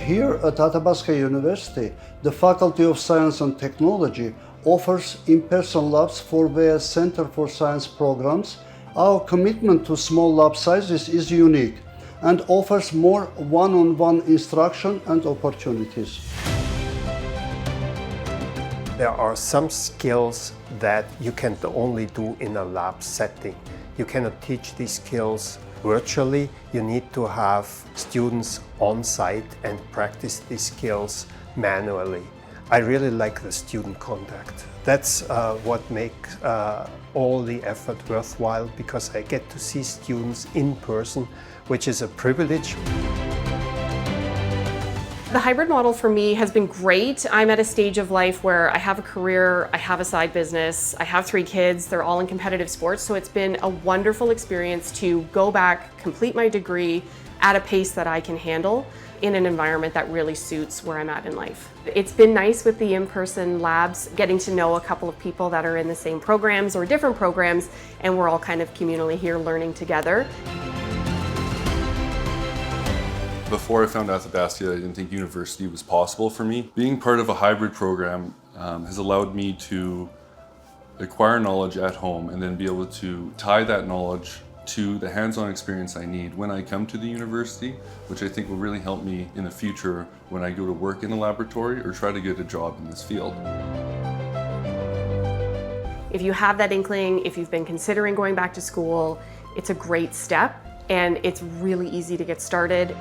Here at Athabasca University, the Faculty of Science and Technology offers in-person labs for various Center for Science programs. Our commitment to small lab sizes is unique and offers more one-on-one instruction and opportunities. There are some skills that you can only do in a lab setting. You cannot teach these skills virtually. You need to have students on site and practice these skills manually. I really like the student contact. That's what makes all the effort worthwhile, because I get to see students in person, which is a privilege. The hybrid model for me has been great. I'm at a stage of life where I have a career, I have a side business, I have 3 kids, they're all in competitive sports, so it's been a wonderful experience to go back, complete my degree at a pace that I can handle in an environment that really suits where I'm at in life. It's been nice with the in-person labs, getting to know a couple of people that are in the same programs or different programs, and we're all kind of communally here learning together. Before I found Athabasca, I didn't think university was possible for me. Being part of a hybrid program has allowed me to acquire knowledge at home and then be able to tie that knowledge to the hands-on experience I need when I come to the university, which I think will really help me in the future when I go to work in a laboratory or try to get a job in this field. If you have that inkling, if you've been considering going back to school, it's a great step and it's really easy to get started.